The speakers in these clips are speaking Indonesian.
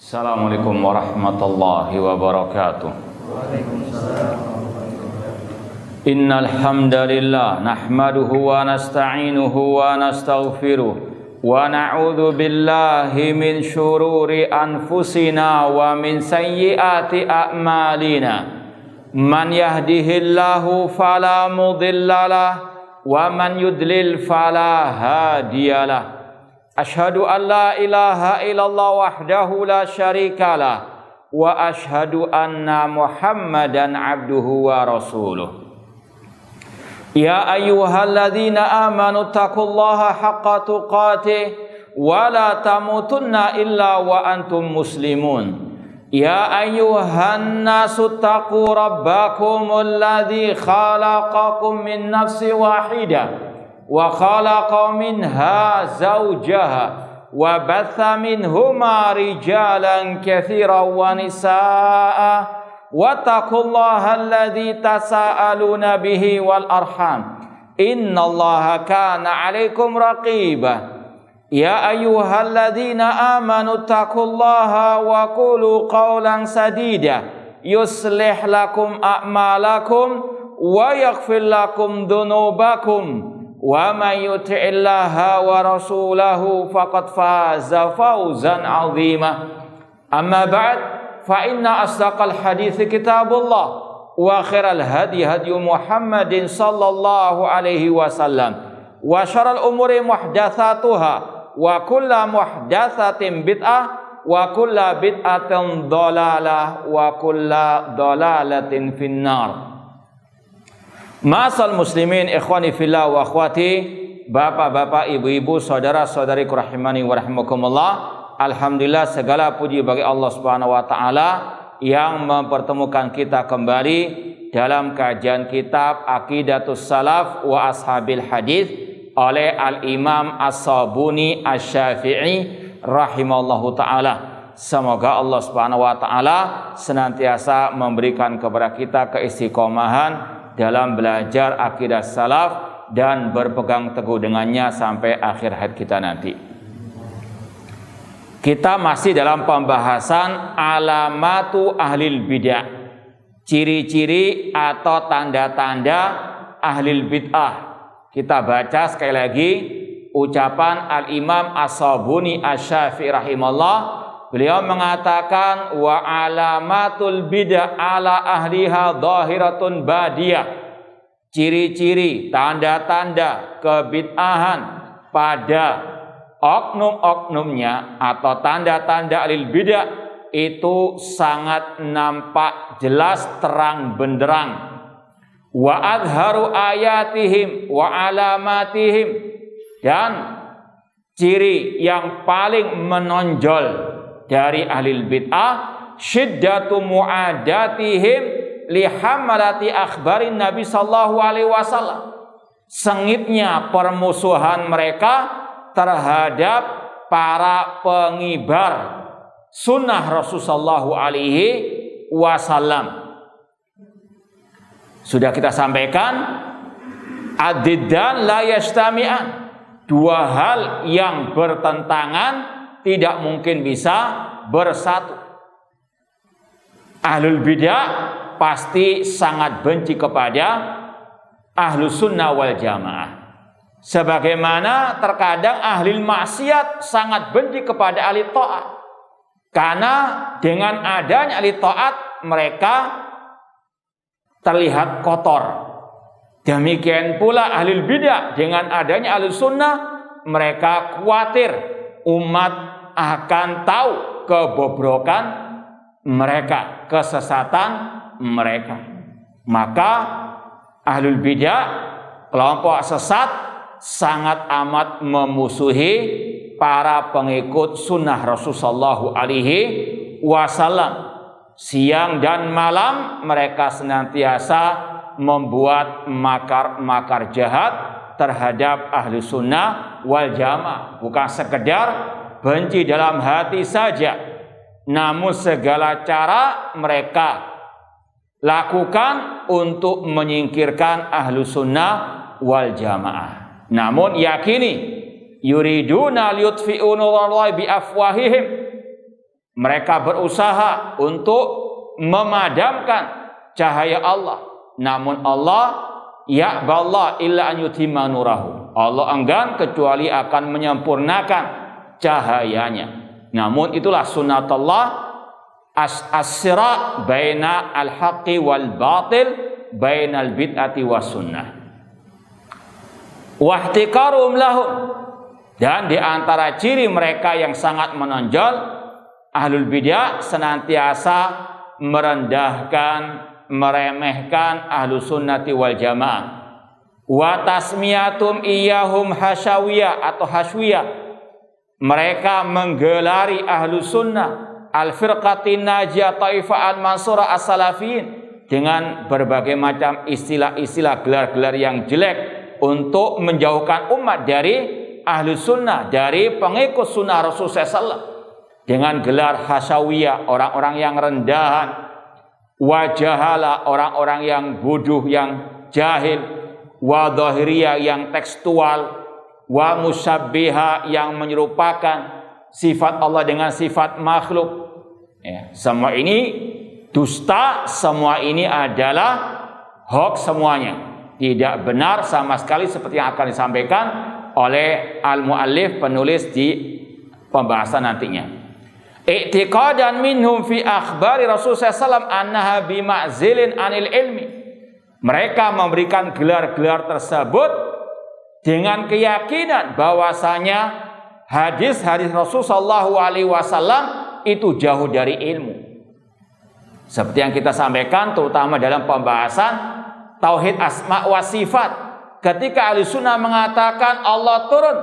Assalamualaikum warahmatullahi wabarakatuh. Innal hamdalillah nahmaduhu wa nasta'inuhu wa nastaghfiruh wa na'udzu billahi min syururi anfusina wa min sayyiati a'malina. Man yahdihillahu fala mudhillalah wa man yudlil fala hadiyalah. Ashhadu an la ilaha illallah wahdahu la syarikalah wa ashhadu anna Muhammadan abduhu wa rasuluh. Ya ayyuhalladzina amanu taqullaha haqqa tuqatih wa la tamutunna illa wa antum muslimun. Ya ayyuhan nasu taqu rabbakumul ladzi khalaqakum min nafsin wahidah wa khalaqa minha zawjaha wa batha minhuma rijalan katsiran wa nisaa wattaqullaha alladzi tasaaluna bihi wal arham innallaha kana 'alaikum raqiba. Ya ayyuhalladzina amanu taqullaha wa qulu qawlan sadida yuslih lakum a'malakum wa yaghfir lakum dhunubakum wa may yuti'illaha wa rasulahu faqad faza fawzan 'azima. Amma ba'd, fa inna asdaqal hadits kitabullah wa khairal hadi hadi Muhammadin sallallahu alaihi wasallam wa syarrul umuri muhdatsatuha wa kullu muhdatsatin bid'ah wa kullu bid'atin dhalalah wa kullu dhalalatin finnar. Ma'asal muslimin ikhwani fillah wa akhwati, bapak-bapak, ibu-ibu, saudara-saudari rahimani wa rahimakumullah. Alhamdulillah, segala puji bagi Allah Subhanahu wa taala yang mempertemukan kita kembali dalam kajian kitab Aqidatus Salaf wa Ashabil Hadis oleh Al-Imam As-Sabuni Asy-Syafi'i rahimallahu taala. Semoga Allah Subhanahu wa taala senantiasa memberikan kepada kita keistiqomahan dalam belajar akidah salaf dan berpegang teguh dengannya sampai akhir hayat kita nanti. Kita masih dalam pembahasan alamatu ahlil bid'ah, ciri-ciri atau tanda-tanda ahlil bid'ah. Kita baca sekali lagi ucapan Al-Imam As-Sabuni Asy-Syafi'i rahimahullah. Beliau mengatakan wa alamatul bid'ah ala ahliha zahiratun badiyah. Ciri-ciri, tanda-tanda kebid'ahan pada oknum-oknumnya atau tanda-tanda ahlul bid'ah itu sangat nampak jelas terang benderang. Wa adharu ayatihim wa alamatihim, dan ciri yang paling menonjol dari ahlul bid'ah syiddatu mu'adatihim li hamalati akhbarin Nabi sallallahu alaihi wasallam. Sengitnya permusuhan mereka terhadap para pengibar sunnah Rasulullah sallallahu alaihi wasallam. Sudah kita sampaikan, ad-diddan la yastami'an. Dua hal yang bertentangan tidak mungkin bisa bersatu. Ahlul bid'ah pasti sangat benci kepada ahlus sunnah wal jamaah. Sebagaimana terkadang ahli maksiat sangat benci kepada ahli taat. Karena dengan adanya ahli taat mereka terlihat kotor. Demikian pula ahlul bid'ah dengan adanya ahlus sunnah mereka khawatir umat akan tahu kebobrokan mereka, kesesatan mereka. Maka ahlul bid'ah, kelompok sesat, sangat amat memusuhi para pengikut sunnah Rasulullah sallallahu alaihi wasallam. Siang dan malam mereka senantiasa membuat makar-makar jahat terhadap ahli sunnah wal jamaah. Bukan sekedar benci dalam hati saja, namun segala cara mereka lakukan untuk menyingkirkan ahlu sunnah wal jamaah. Namun yakini yuriduna liyutfi'u nurallahi bi afwahihim, Mereka berusaha untuk memadamkan cahaya Allah. Namun Allah ya'ballah illa an yutimma nurahu. Allah enggan kecuali akan menyempurnakan cahayanya. Namun itulah sunnatullah, as-sira baina al-haqqi wal batil, bainal bid'ati was sunnah. Wa ihtikarum lahum, dan di antara ciri mereka yang sangat menonjol, ahlul bidah senantiasa merendahkan, meremehkan ahlu sunnati wal jamaah. Wa tasmiyatum iyahum hasyawiyah atau hasyawiyah. Mereka menggelari ahlu sunnah al-firqatin najiyah taifah al-mansurah as-salafiyin dengan berbagai macam istilah-istilah, gelar-gelar yang jelek untuk menjauhkan umat dari ahlu sunnah, dari pengikut sunnah Rasulullah SAW. Dengan gelar hasyawiyah, orang-orang yang rendahan, wajahala, orang-orang yang bodoh, yang jahil, wa dhahiriyah, yang tekstual, wa musyabbiha, yang menyerupakan sifat Allah dengan sifat makhluk. Ya, semua ini dusta, semua ini adalah hoax semuanya. Tidak benar sama sekali seperti yang akan disampaikan oleh al-muallif, penulis di pembahasan nantinya. I'tiqadan minhum fi akhbari Rasulullah SAW annaha bima'zilin anil ilmi. Mereka memberikan gelar-gelar tersebut dengan keyakinan bahwasanya hadis-hadis Rasulullah SAW itu jauh dari ilmu. Seperti yang kita sampaikan terutama dalam pembahasan tauhid asma wa sifat. Ketika ahli sunnah mengatakan Allah turun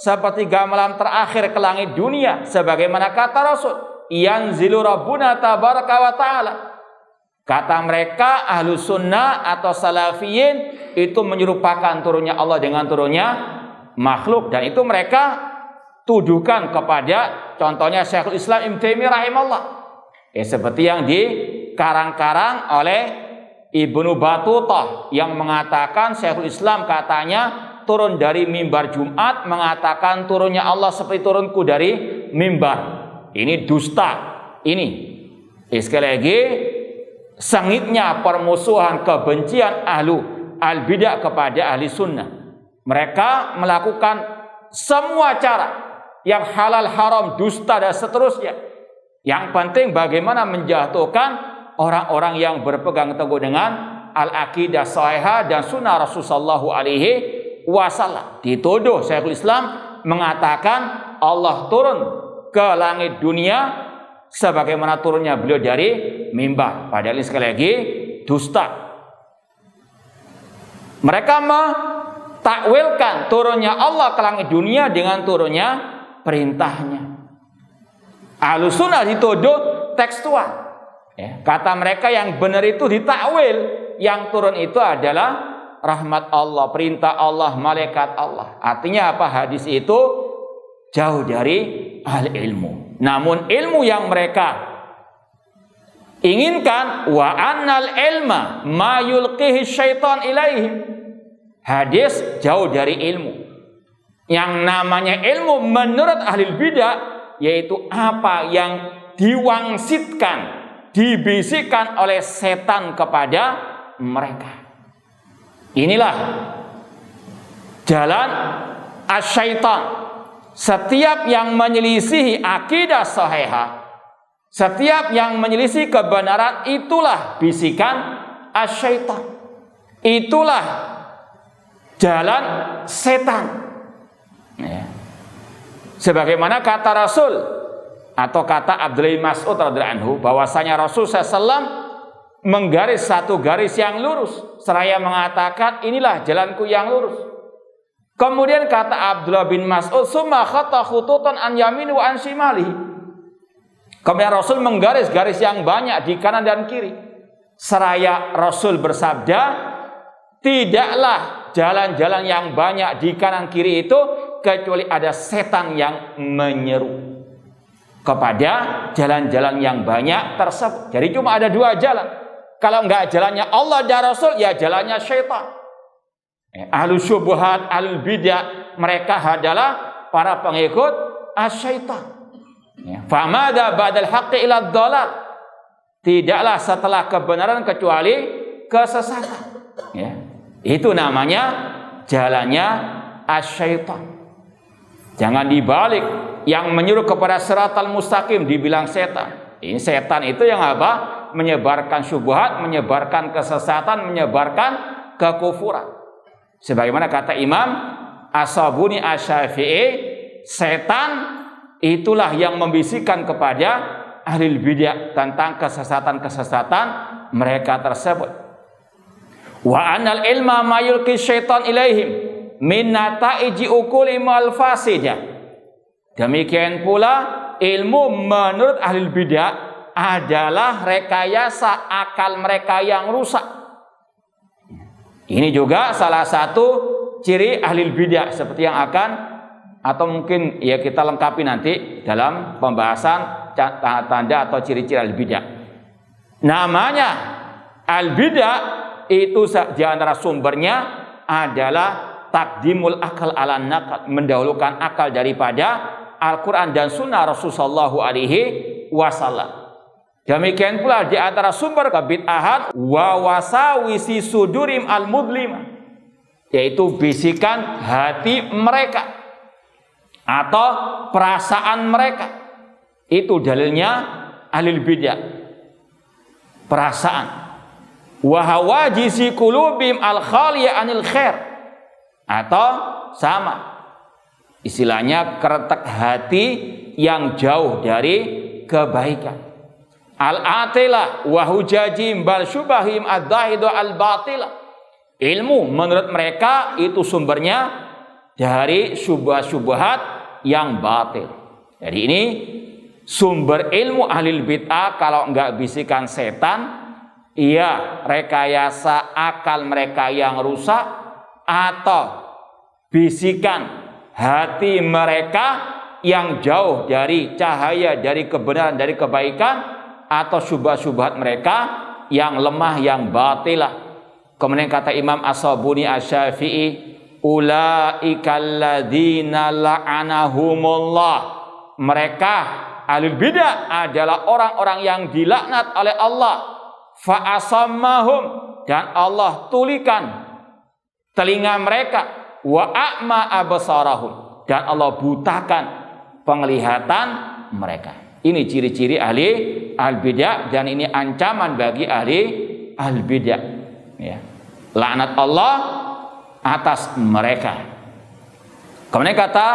sepertiga malam terakhir ke langit dunia, sebagaimana kata Rasul, yanzilu rabbuna tabaraka wa ta'ala. Kata mereka ahlu sunnah atau salafiyin itu menyerupakan turunnya Allah dengan turunnya makhluk, dan itu mereka tuduhkan kepada contohnya Syekhul Islam Ibnu Taimiyah rahimahullah. Seperti yang dikarang-karang oleh Ibnu Battutah yang mengatakan Syekhul Islam katanya turun dari mimbar Jumat mengatakan turunnya Allah seperti turunku dari mimbar. Ini dusta. Ini sekali lagi sengitnya permusuhan, kebencian ahlu al-bidah kepada ahli sunnah. Mereka melakukan semua cara yang halal haram, dusta dan seterusnya. Yang penting bagaimana menjatuhkan orang-orang yang berpegang teguh dengan al-aqidah shahihah dan sunnah Rasulullah SAW. Dituduh Syekhul Islam mengatakan Allah turun ke langit dunia sebagaimana turunnya beliau dari mimbar. Padahal ini sekali lagi dusta. Mereka mentakwilkan turunnya Allah ke langit dunia dengan turunnya perintahnya. Ahlus sunnah dituduh tekstual. Kata mereka yang benar itu ditakwil, yang turun itu adalah rahmat Allah, perintah Allah, malaikat Allah. Artinya apa? Hadis itu jauh dari ahli ilmu. Namun ilmu yang mereka inginkan, wa annal ilma ma yulqihi syaitan ilaihim. Hadis jauh dari ilmu. Yang namanya ilmu menurut ahli bidah yaitu apa yang diwangsitkan, dibisikkan oleh setan kepada mereka. Inilah jalan asyaitan. Setiap yang menyelisihi akidah sahihah, setiap yang menyelisih kebenaran, itulah bisikan asyaitan. Itulah jalan setan. Sebagaimana kata Rasul atau kata Abdullah bin Mas'ud radhiyallahu anhu bahwasanya Rasul SAW menggaris satu garis yang lurus seraya mengatakan inilah jalanku yang lurus. Kemudian kata Abdullah bin Mas'ud, summa khata khututan an yamin wa an shimalihi. Kemudian Rasul menggaris garis yang banyak di kanan dan kiri. Seraya Rasul bersabda, tidaklah jalan-jalan yang banyak di kanan kiri itu kecuali ada setan yang menyeru kepada jalan-jalan yang banyak tersebut. Jadi cuma ada dua jalan. Kalau enggak jalannya Allah dan Rasul, ya jalannya syaitan. Ahlu syubhat, ahlu bidah, mereka adalah para pengikut asyaitan. Ya. Famada ba'dal haqqi ila dhalal. Tidaklah setelah kebenaran kecuali kesesatan. Ya. Itu namanya jalannya asyaitan. Jangan dibalik, yang menyuruh kepada siratal mustaqim dibilang setan. Ini setan itu yang apa? Menyebarkan syubhat, menyebarkan kesesatan, menyebarkan kekufuran. Sebagaimana kata Imam As-Sabuni Asy-Syafi'i, setan itulah yang membisikkan kepada ahli bidah tentang kesesatan-kesesatan mereka tersebut. Wa anal ilma ma yulqi syaitan ilaihim min nata'iji ukuli mal fasidah. Demikian pula ilmu menurut ahli bidah adalah rekayasa akal mereka yang rusak. Ini juga salah satu ciri ahli bidah, seperti yang akan atau mungkin ya kita lengkapi nanti dalam pembahasan tanda-tanda atau ciri-ciri ahli bidah. Namanya al bidah itu di antara sumbernya adalah takdimul akal ala naqal, mendahulukan akal daripada Al-Quran dan Sunnah Rasulullah SAW. Demikian pula di antara sumber kebid'ahan wa wasawisi sudurim al-mudlimah, yaitu bisikan hati mereka atau perasaan mereka. Itu dalilnya ahli bidah, perasaan. Wa hawajisi qulubim al-khaliyah anil khair, atau sama istilahnya keretek hati yang jauh dari kebaikan. Al-atilah wa hujajim bal syubahim ad-dahidu al-batilah. Ilmu menurut mereka itu sumbernya dari syubhat-syubhat yang batil. Jadi ini sumber ilmu ahli bid'ah. Kalau enggak bisikan setan, iya rekayasa akal mereka yang rusak, atau bisikan hati mereka yang jauh dari cahaya, dari kebenaran, dari kebaikan, atau syubhat-syubhat mereka yang lemah, yang batilah. Kemudian kata Imam As-Sabuni Asy-Syafi'i, ulaikal ladzina la'anahumullah. Mereka ahlul bidah adalah orang-orang yang dilaknat oleh Allah. Fa asammahum, dan Allah tulikan telinga mereka, wa a'ma absarahum, dan Allah butakan penglihatan mereka. Ini ciri-ciri ahli al-bidah, dan ini ancaman bagi ahli al-bidah. Ya. Laknat Allah atas mereka. Kemudian kata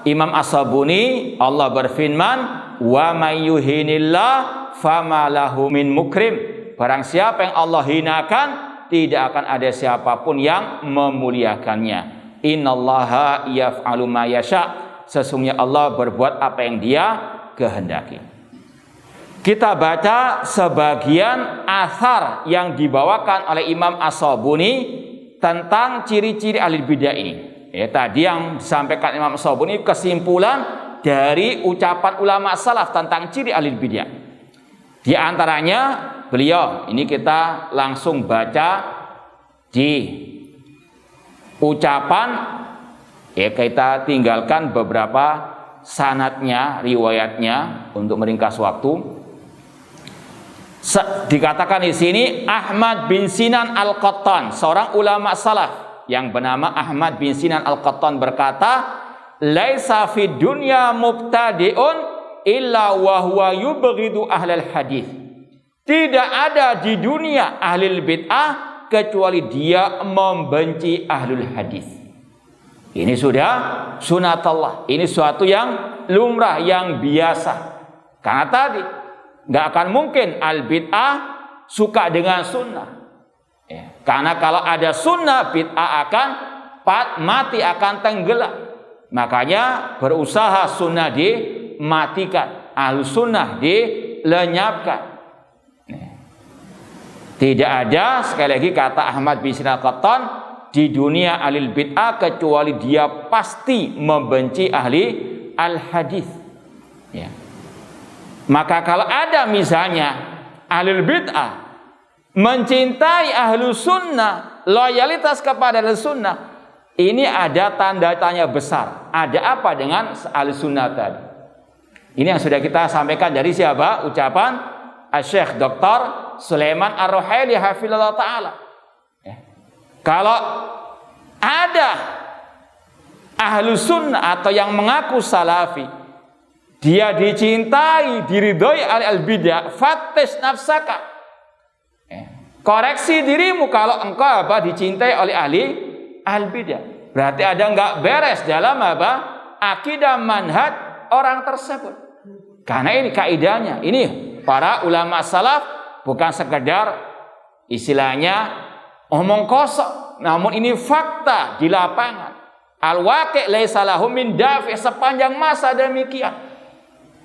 Imam As-Sabuni, Allah berfirman, wa may yuhinillah fama lahu min mukrim. Barang siapa yang Allah hinakan, tidak akan ada siapapun yang memuliakannya. Innallaha yaf'alu ma yasha. Sesungguhnya Allah berbuat apa yang Dia kehendaki. Kita baca sebagian athar yang dibawakan oleh Imam As-Sabuni tentang ciri-ciri ahli bidah ini. Ya, tadi yang disampaikan Imam As-Sabuni kesimpulan dari ucapan ulama salaf tentang ciri ahli bidah. Di antaranya beliau, ini kita langsung baca di ucapan, ya kita tinggalkan beberapa sanadnya, riwayatnya untuk meringkas waktu. Dikatakan di sini Ahmad bin Sinan Al-Qattan, seorang ulama salaf yang bernama Ahmad bin Sinan Al-Qattan berkata, laisa fid dunya mubtadi'un illa wa huwa yubghidu ahlal hadis. Tidak ada di dunia ahli bid'ah kecuali dia membenci ahlul hadis. Ini sudah sunatullah. Ini suatu yang lumrah, yang biasa. Karena tadi nggak akan mungkin al-bid'ah suka dengan sunnah. Ya. Karena kalau ada sunnah, bid'ah akan mati, akan tenggelam. Makanya berusaha sunnah dimatikan, ahlu sunnah dilenyapkan. Tidak ada, sekali lagi kata Ahmad bin Sinan Al-Qattan, di dunia ahli bid'ah kecuali dia pasti membenci ahli al-hadis. Ya. Maka kalau ada misalnya ahli bid'ah mencintai ahlu sunnah, loyalitas kepada ahlu sunnah, ini ada tanda tanya besar. Ada apa dengan ahli sunnah tadi? Ini yang sudah kita sampaikan dari siapa? Ucapan Syekh Dr. Sulaiman Ar-Ruhaili hafizallahu taala. Kalau ada ahlu sunnah atau yang mengaku salafi, dia dicintai, diridhoi oleh al-bidah, fattish nafsaka. Koreksi dirimu kalau engkau dicintai oleh ahli al-bidah. Berarti ada enggak beres dalam akidah manhaj orang tersebut. Karena ini kaidahnya. Ini para ulama salaf bukan sekedar istilahnya omong kosong, namun ini fakta di lapangan. Al-waqi' laisa lahum min dafi, sepanjang masa demikian.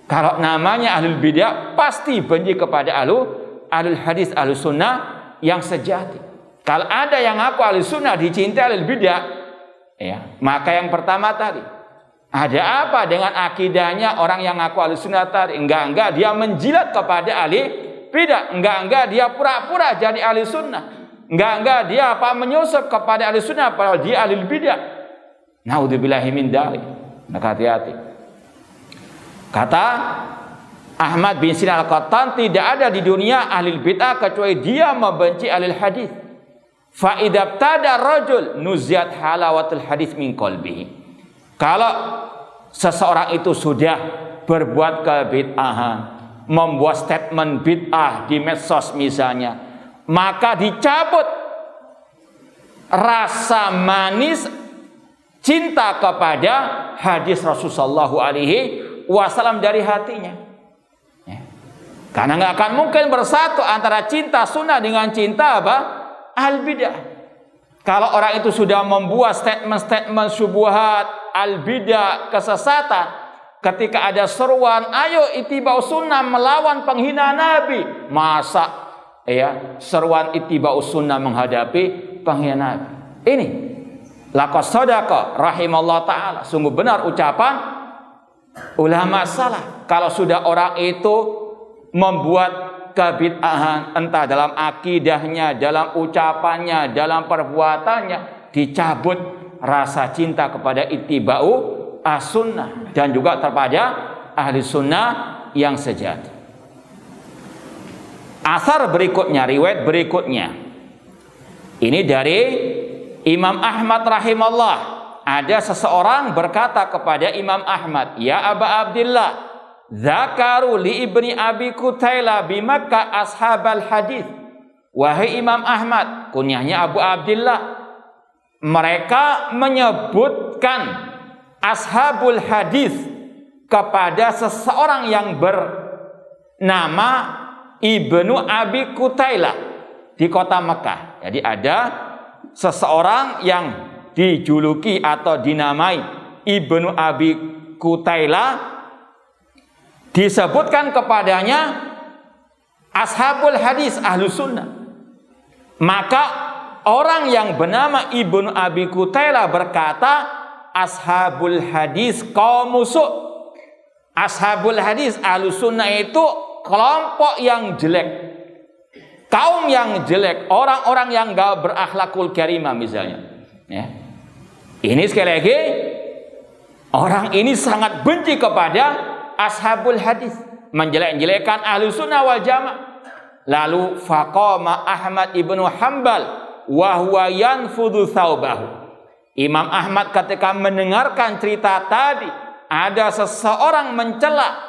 Kalau namanya ahlul bidah pasti benci kepada ahlul hadis, ahlus sunnah yang sejati. Kalau ada yang ngaku ahlus sunnah dicintai ahlul bidah, ya, maka yang pertama tadi, ada apa dengan akidahnya orang yang ngaku ahlus sunnah tadi? Enggak dia menjilat kepada ahli bidah, enggak dia pura-pura jadi ahli sunnah, enggak dia menyusup kepada ahli sunnah padahal dia ahli bidah. Naudzubillahi min dzalik. Maka hati-hati. Kata Ahmad bin Sinan Al-Qattan, tidak ada di dunia ahli bid'ah kecuali dia membenci ahli hadis. Fa idabtada rajul nuziat halawatul hadis min qalbihi. Kalau seseorang itu sudah berbuat kebid'ahan, membuat statement bid'ah di medsos misalnya, maka dicabut rasa manis cinta kepada hadis Rasulullah SAW dari hatinya. Karena nggak akan mungkin bersatu antara cinta sunnah dengan cinta al-bidah. Kalau orang itu sudah membuat statement syubhat, al-bidah, kesesatan, ketika ada seruan, ayo ittiba'us sunnah melawan penghina Nabi, masa seruan ittiba'us sunnah menghadapi penghina Nabi? Ini laqad sadaqa rahimallahu taala, sungguh benar ucapan ulama salaf. Kalau sudah orang itu membuat kebid'ahan, entah dalam akidahnya, dalam ucapannya, dalam perbuatannya, dicabut rasa cinta kepada ittiba'u as-sunnah dan juga kepada ahli sunnah yang sejati. Asar berikutnya, riwayat berikutnya, ini dari Imam Ahmad rahimahullah. Ada seseorang berkata kepada Imam Ahmad, ya Aba Abdillah, zakaru li ibni Abi Qutailah bi Makkah ashabal hadis. Wahai Imam Ahmad, kunyahnya Abu Abdillah, mereka menyebutkan ashabul hadis kepada seseorang yang bernama Ibnu Abi Qutailah di kota Mekah. Jadi ada seseorang yang dijuluki atau dinamai Ibnu Abi Qutailah, disebutkan kepadanya ashabul hadis, ahlus sunnah. Maka orang yang bernama Ibnu Abi Qutailah berkata, ashabul hadis kaum musuh. Ashabul hadis, ahlus sunnah itu kelompok yang jelek, kaum yang jelek, orang-orang yang gak berakhlakul karimah misalnya. Ini sekali lagi, orang ini sangat benci kepada ashabul hadis, menjelek-jelekan ahlu sunnah wal jamaah. Lalu faqama Ahmad ibnu Hanbal wa huwa yanfudhu thawbahu. Imam Ahmad ketika mendengarkan cerita tadi, ada seseorang mencela,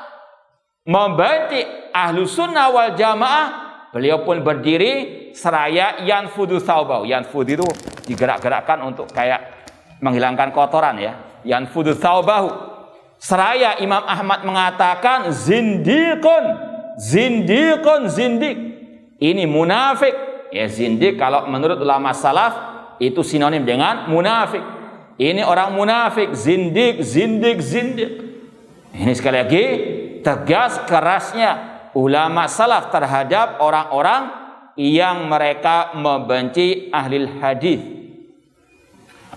membenci ahlu sunnah wal jamaah, beliau pun berdiri seraya yanfudhu thawbahu. Yanfudhu itu digerak-gerakkan untuk kayak menghilangkan kotoran ya. Yanfudhu thawbahu. Seraya Imam Ahmad mengatakan zindikun, zindik. Ini munafik. Ya, zindik kalau menurut ulama salaf itu sinonim dengan munafik. Ini orang munafik, zindik. Ini sekali lagi tegas kerasnya ulama salaf terhadap orang-orang yang mereka membenci ahli hadis.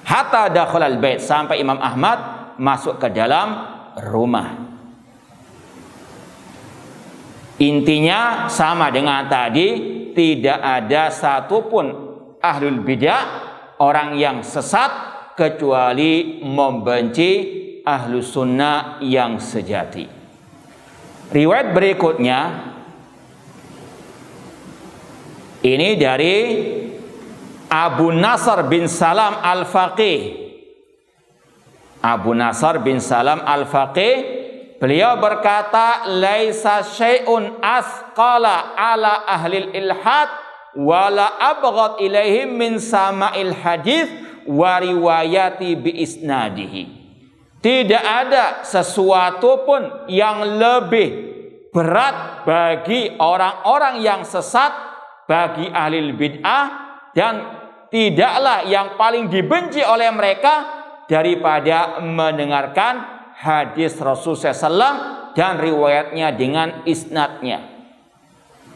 Hatta dakhalal bait, sampai Imam Ahmad masuk ke dalam rumah. Intinya sama dengan tadi, tidak ada satupun ahlul bidah, orang yang sesat, kecuali membenci ahlus sunnah yang sejati. Riwayat berikutnya ini dari Abu Nasr bin Salam Al-Faqih. Abu Nasr bin Salam Al-Faqih, beliau berkata, laisa syai'un asqala ala ahlil ilhad wala abghad ilaihim min sama'il hadis wa riwayati bi isnadihi. Tidak ada sesuatu pun yang lebih berat bagi orang-orang yang sesat, bagi ahli bid'ah, dan tidaklah yang paling dibenci oleh mereka daripada mendengarkan hadis Rasulullah SAW dan riwayatnya dengan isnadnya.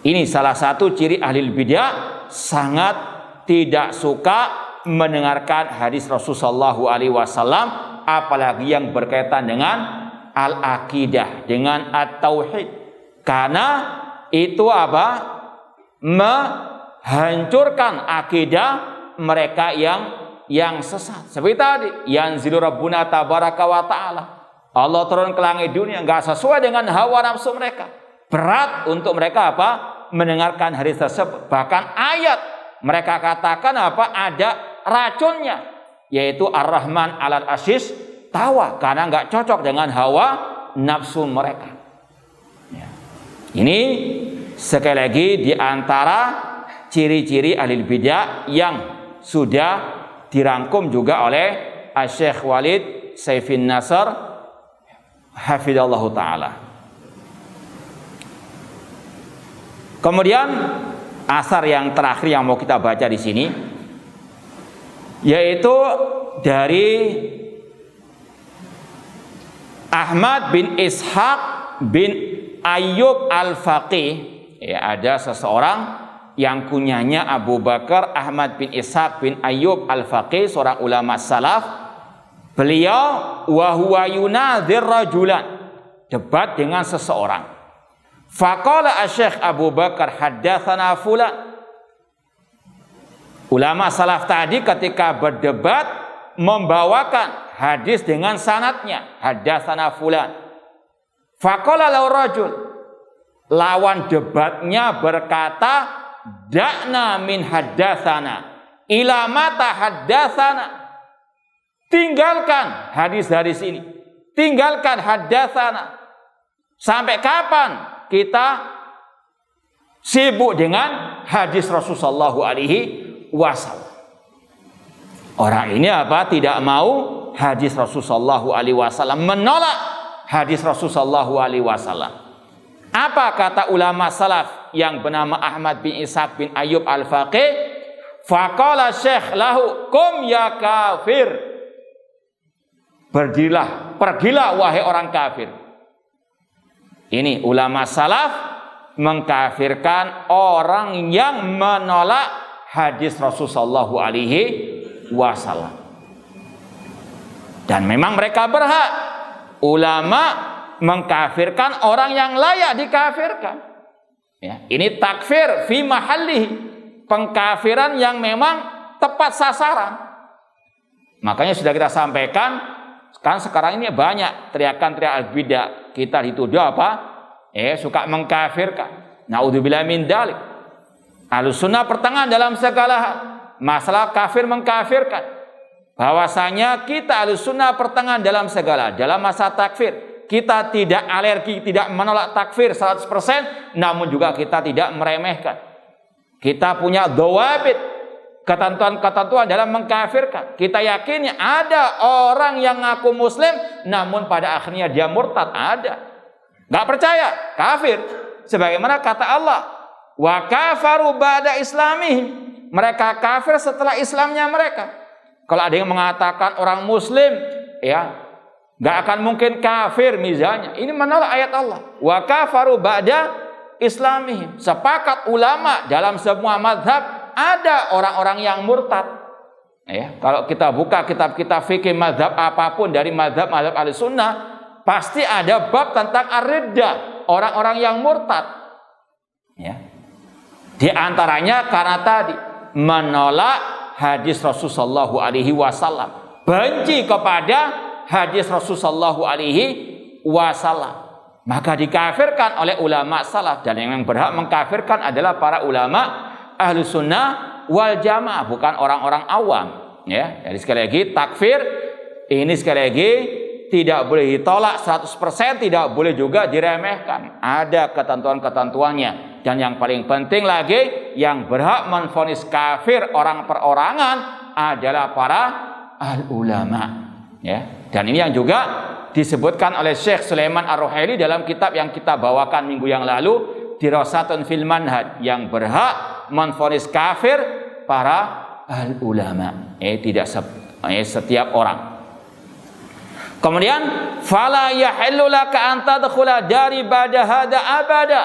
Ini salah satu ciri ahli bid'ah, sangat tidak suka mendengarkan hadis Rasulullah SAW, apalagi yang berkaitan dengan al-aqidah, dengan at-tauhid. Karena itu apa? Menghancurkan akidah mereka yang sesat. Seperti tadi, yanzilu rabbuna tabaraka wa ta'ala, Allah turun ke langit dunia, enggak sesuai dengan hawa nafsu mereka. Berat untuk mereka apa? Mendengarkan hadis tersebut. Bahkan ayat mereka katakan apa? Ada racunnya, yaitu Ar-Rahman 'alal arsy tawa, karena enggak cocok dengan hawa nafsu mereka. Ya. Ini sekali lagi di antara ciri-ciri ahli bidah yang sudah dirangkum juga oleh Syekh Walid Saifin Nasr hafizallahu taala. Kemudian asar yang terakhir yang mau kita baca di sini, yaitu dari Ahmad bin Ishaq bin Ayyub Al-Faqih. Ya, ada seseorang yang kunyanya Abu Bakar Ahmad bin Ishaq bin Ayyub Al-Faqih, seorang ulama salaf. Beliau wa huwa yunadzir rajulan, debat dengan seseorang. Faqala Asy-Syaikh Abu Bakar haddatsana fulan. Ulama salaf tadi ketika berdebat membawakan hadis dengan sanadnya, haddatsana fulan. Faqala lahu rajul, lawan debatnya berkata, da'na min haddatsana ila mata haddatsana. Tinggalkan hadis-hadis ini, tinggalkan haddatsana. Sampai kapan kita sibuk dengan hadis Rasulullah SAW? Orang ini apa? Tidak mau hadis Rasulullah SAW, menolak hadis Rasulullah SAW. Apa kata ulama salaf yang bernama Ahmad bin Ishaq bin Ayyub Al-Faqih? Faqala syekh lahu, kum ya kafir. Pergilah wahai orang kafir. Ini ulama salaf mengkafirkan orang yang menolak hadis Rasulullah SAW. Dan memang mereka berhak, ulama mengkafirkan orang yang layak dikafirkan. Ya, ini takfir fi mahallihi, pengkafiran yang memang tepat sasaran. Makanya sudah kita sampaikan, kan sekarang ini banyak teriakan-teriakan bidah, kita dituduh apa? Suka mengkafirkan. Naudzubillah min dzalik. Ahlussunnah pertengahan dalam segala hal. Masalah kafir mengkafirkan, bahwasanya kita Ahlussunnah pertengahan dalam segala, dalam masa takfir. Kita tidak alergi, tidak menolak takfir 100%, namun juga kita tidak meremehkan. Kita punya dhawabit, ketentuan-ketentuan dalam mengkafirkan. Kita yakin ada orang yang ngaku muslim, namun pada akhirnya dia murtad, ada. Gak percaya, kafir. Sebagaimana kata Allah, wa kafaru ba'da islamihim. Mereka kafir setelah Islamnya mereka. Kalau ada yang mengatakan orang muslim, ya, gak akan mungkin kafir misalnya, ini menolak ayat Allah. Wa kafaru ba'da islamihim. Sepakat ulama dalam semua mazhab ada orang-orang yang murtad. Ya, kalau kita buka kitab-kitab fikih mazhab apapun dari mazhab-mazhab Ahlussunnah, pasti ada bab tentang ar-riddah, orang-orang yang murtad. Ya. Di antaranya karena tadi menolak hadis Rasulullah SAW, benci kepada hadis Rasulullah SAW. maka dikafirkan oleh ulama salaf, dan yang berhak mengkafirkan adalah para ulama ahlu sunnah wal jamaah, bukan orang-orang awam. Ya, jadi sekali lagi takfir ini sekali lagi tidak boleh ditolak 100%, tidak boleh juga diremehkan. Ada ketentuan-ketentuannya. Dan yang paling penting lagi, yang berhak menvonis kafir orang perorangan adalah para al-ulama. Ya. Dan ini yang juga disebutkan oleh Syekh Sulaiman Ar-Ruhaili dalam kitab yang kita bawakan minggu yang lalu, Dirasatun fil Manhaj, yang berhak menvonis kafir para al-ulama. Tidak setiap orang. Kemudian fala yahillu laka an tadkhula dari ba'da hada abada.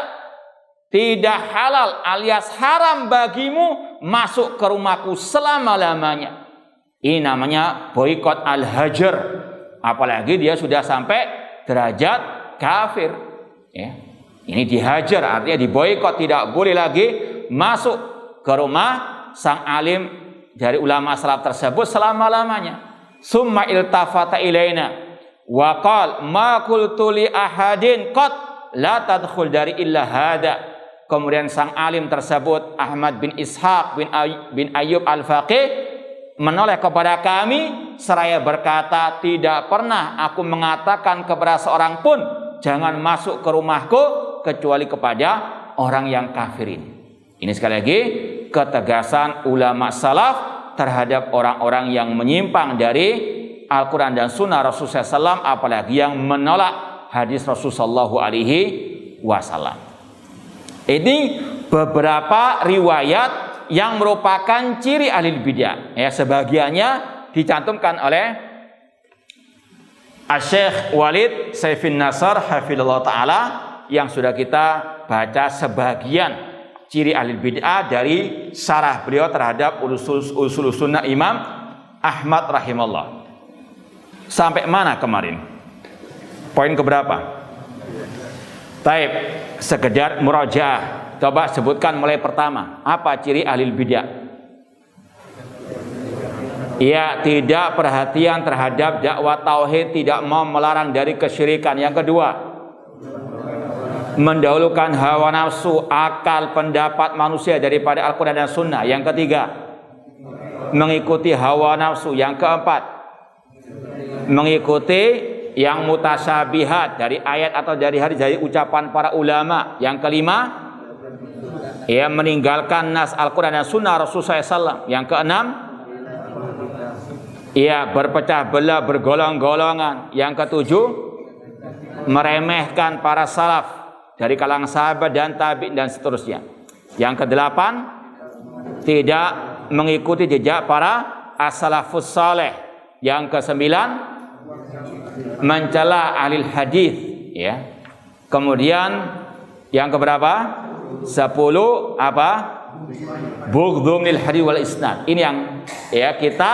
Tidak halal alias haram bagimu masuk ke rumahku selama-lamanya. Ini namanya boikot al-hajar. Apalagi dia sudah sampai derajat kafir. Ya. Ini dihajar, artinya diboikot, tidak boleh lagi masuk ke rumah sang alim dari ulama salaf tersebut selama-lamanya. Summa iltafata ilaina wa qala ma qultu li ahadin qad la tadkhul dari illa hada. Kemudian sang alim tersebut Ahmad bin Ishaq bin Ayyub Al-Faqih menoleh kepada kami seraya berkata, tidak pernah aku mengatakan kepada seorang pun jangan masuk ke rumahku kecuali kepada orang yang kafirin. Ini sekali lagi ketegasan ulama salaf terhadap orang-orang yang menyimpang dari Al-Quran dan Sunnah Rasulullah SAW, apalagi yang menolak hadis Rasulullah SAW. Ini beberapa riwayat yang merupakan ciri ahli bidah. Ya, sebagiannya dicantumkan oleh Syekh Walid Saifin Nasr hafizallahu taala yang sudah kita baca sebagian ciri ahli bid'ah dari syarah beliau terhadap usul sunnah Imam Ahmad rahimahullah. Sampai mana kemarin? Poin keberapa? Taib, sekedar murajaah. Coba sebutkan mulai pertama. Apa ciri ahli bid'ah? Ya, tidak perhatian terhadap dakwah tauhid, tidak mau melarang dari kesyirikan. Yang kedua, mendahulukan hawa nafsu, akal, pendapat manusia daripada Al-Quran dan Sunnah. Yang ketiga, mengikuti hawa nafsu. Yang keempat, mengikuti yang mutasyabihat dari ayat atau dari hadis, dari ucapan para ulama. Yang kelima, ya, meninggalkan nas Al-Quran dan Sunnah Rasulullah SAW. Yang keenam, ya, berpecah belah, bergolong-golongan. Yang ketujuh, meremehkan para salaf dari kalangan sahabat dan tabi'in dan seterusnya. Yang kedelapan, tidak mengikuti jejak para as-salafus saleh. Yang kesembilan, mencela ahli hadis, ya. Kemudian yang keberapa? 10 apa? Bughdhum lil hadis wal isnad. Ini yang ya kita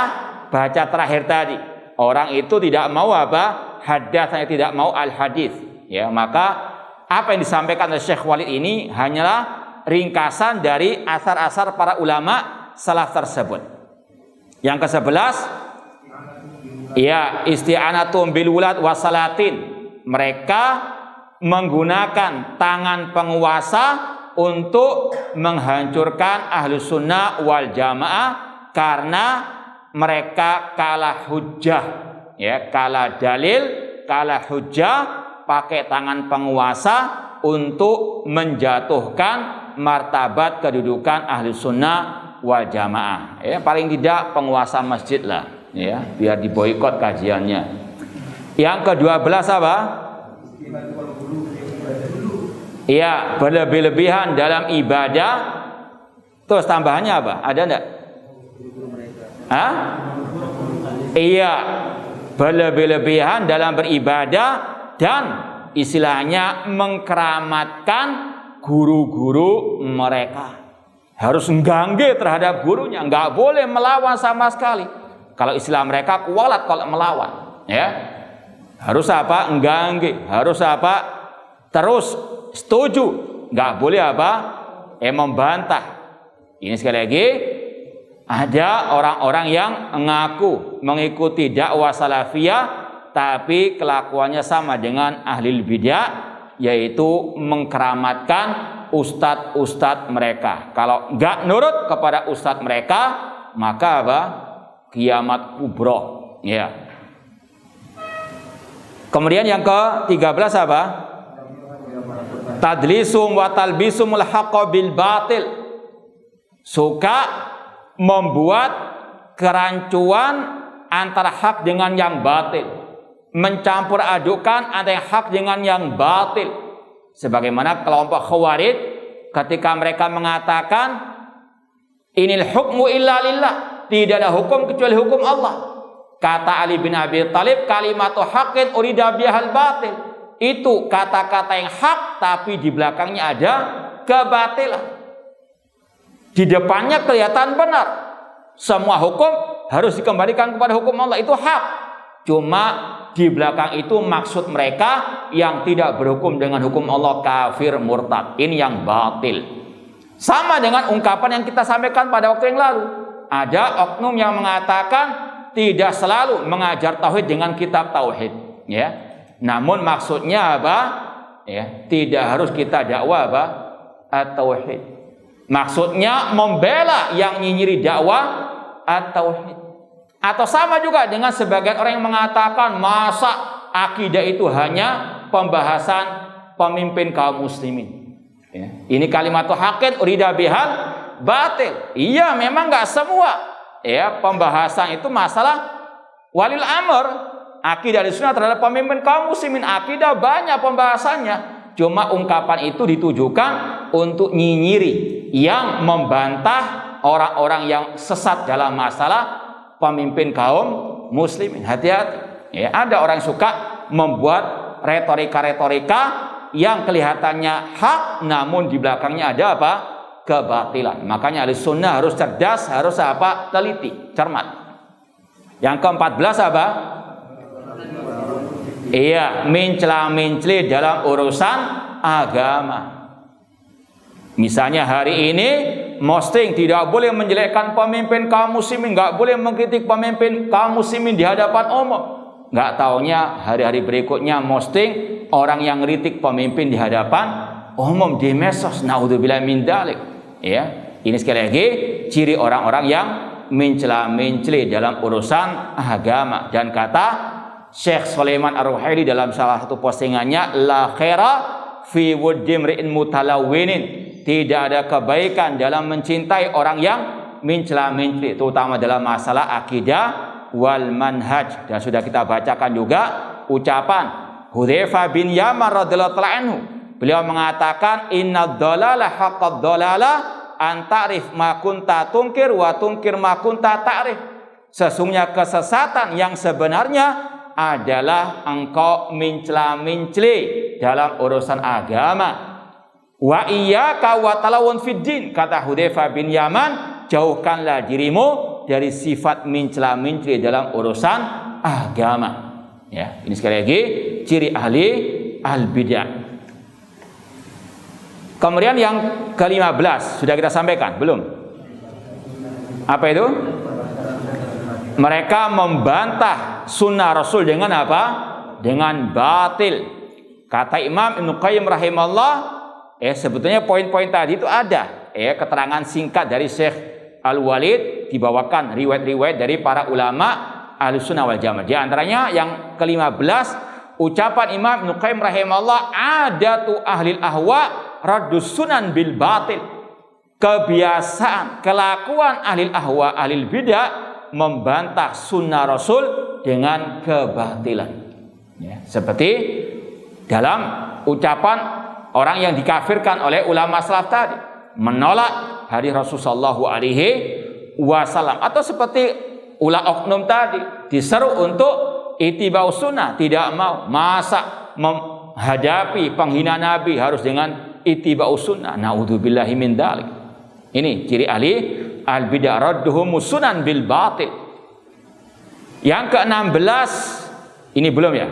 baca terakhir tadi. Orang itu tidak mau apa? Hadatsnya, tidak mau al hadis. Ya, maka apa yang disampaikan oleh Syekh Walid ini hanyalah ringkasan dari asar-asar para ulama salaf tersebut. Yang ke-11, ya, isti'anatum bil wulad wasalatin. Mereka menggunakan tangan penguasa untuk menghancurkan ahlu sunnah wal jamaah karena mereka kalah hujjah, ya, kalah dalil, kalah hujjah, pakai tangan penguasa untuk menjatuhkan martabat kedudukan ahli sunnah wal jamaah. Ya, paling tidak penguasa masjid lah, ya, biar diboikot kajiannya. Yang ke-12 apa? Ya, berlebih-lebihan dalam ibadah. Terus tambahannya apa? Ada enggak? Hah? Iya, berlebih-lebihan dalam beribadah dan istilahnya mengkeramatkan guru-guru mereka. Harus nggangge terhadap gurunya, nggak boleh melawan sama sekali. Kalau istilah mereka kualat kalau melawan, ya. Harus apa? Nggangge, harus apa? Terus setuju, nggak boleh apa? Membantah. Ini sekali lagi, ada orang-orang yang mengaku mengikuti dakwah salafiyah tapi kelakuannya sama dengan ahli bidah, yaitu mengkeramatkan ustadz mereka. Kalau nggak nurut kepada ustadz mereka, maka apa? Kiamat kubro. Ya. Kemudian yang ke-13 apa? Tadlisum wa talbisumul haqqa bil batil. Suka membuat kerancuan antara hak dengan yang batil, mencampur adukan antara hak dengan yang batil. Sebagaimana kelompok Khawarij ketika mereka mengatakan inil hukmu illa lillah, tidak ada hukum kecuali hukum Allah. Kata Ali bin Abi Thalib, kalimatu haqqin urida bihal batil. Itu kata-kata yang hak tapi di belakangnya ada kebatilan. Di depannya kelihatan benar. Semua hukum harus dikembalikan kepada hukum Allah, itu hak. Cuma di belakang itu maksud mereka yang tidak berhukum dengan hukum Allah kafir murtad. Ini yang batil. Sama dengan ungkapan yang kita sampaikan pada waktu yang lalu. Ada oknum yang mengatakan tidak selalu mengajar tauhid dengan kitab tauhid, ya. Namun maksudnya apa? Ya, tidak harus kita dakwah apa? At-tauhid. Maksudnya membela yang nyinyiri dakwah at-tauhid. Atau sama juga dengan sebagian orang yang mengatakan masa akidah itu hanya pembahasan pemimpin kaum muslimin. Ya. Ini kalimat haqqin urida bihal batil. Iya, memang nggak semua. Ya, pembahasan itu masalah walil amr. Akidah Ahlussunnah terhadap pemimpin kaum muslimin, akidah banyak pembahasannya. Cuma ungkapan itu ditujukan untuk nyinyiri, yang membantah orang-orang yang sesat dalam masalah pemimpin kaum muslimin. Hati-hati. Ya, ada orang yang suka membuat retorika-retorika yang kelihatannya hak, namun di belakangnya ada apa? Kebatilan. Makanya Ahlussunnah harus cerdas, harus apa? Teliti, cermat. Yang ke-14 apa? Iya, mencela-mencela dalam urusan agama. Misalnya hari ini posting tidak boleh menjelekkan pemimpin kaum muslimin, nggak boleh mengkritik pemimpin kaum muslimin di hadapan umum. Nggak taunya hari-hari berikutnya posting orang yang ngeritik pemimpin di hadapan umum di medsos. Naudzubillah min dzalik. Ya, ini sekali lagi ciri orang-orang yang mencela-mencela dalam urusan agama. Dan kata Syekh Sulaiman Ar-Ruhaili dalam salah satu postingannya, la khaira fi wudimri'in mutalawwinin. Tidak ada kebaikan dalam mencintai orang yang mencela-mencela, terutama dalam masalah akidah wal manhaj. Dan sudah kita bacakan juga ucapan Hudzaifah bin Yaman radhiyallahu anhu. Beliau mengatakan innad dhalala haqqad dhalala an ta'rif ma kunta tunkir wa tunkir ma kunta ta'rif. Sesungguhnya kesesatan yang sebenarnya adalah engkau mencela-mencela dalam urusan agama. Wa iyyaka wa talawun fid din, kata Hudzaifah bin Yaman, jauhkanlah dirimu dari sifat mencela-mencela dalam urusan agama. Ya, ini sekali lagi ciri ahli al-bidah. Kemudian yang ke-15 sudah kita sampaikan, belum? Apa itu? Mereka membantah sunnah Rasul dengan apa? Dengan batil. Kata Imam Ibnu Qayyim rahimahullah, sebetulnya poin-poin tadi itu ada. Keterangan singkat dari Syekh Al-Walid, dibawakan riwayat-riwayat dari para ulama Ahlussunnah wal Jamaah. Di antaranya yang ke-15, ucapan Imam Ibnu Qayyim rahimahullah, adatu ahlil ahwa raddus sunan bil batil. Kebiasaan, kelakuan ahlil ahwa, ahlil bidah, membantah sunnah Rasul dengan kebatilan. Ya, seperti dalam ucapan orang yang dikafirkan oleh ulama salaf tadi, menolak hadis Rasulullah SAW, atau seperti oknum tadi diseru untuk ittiba'us sunnah, tidak mau. Masa menghadapi penghinaan Nabi harus dengan ittiba'us sunnah? Naudzubillahi min dzalik. Ini ciri ahli al-bidah, radduhum sunan bil batil. Yang ke-16 ini belum ya.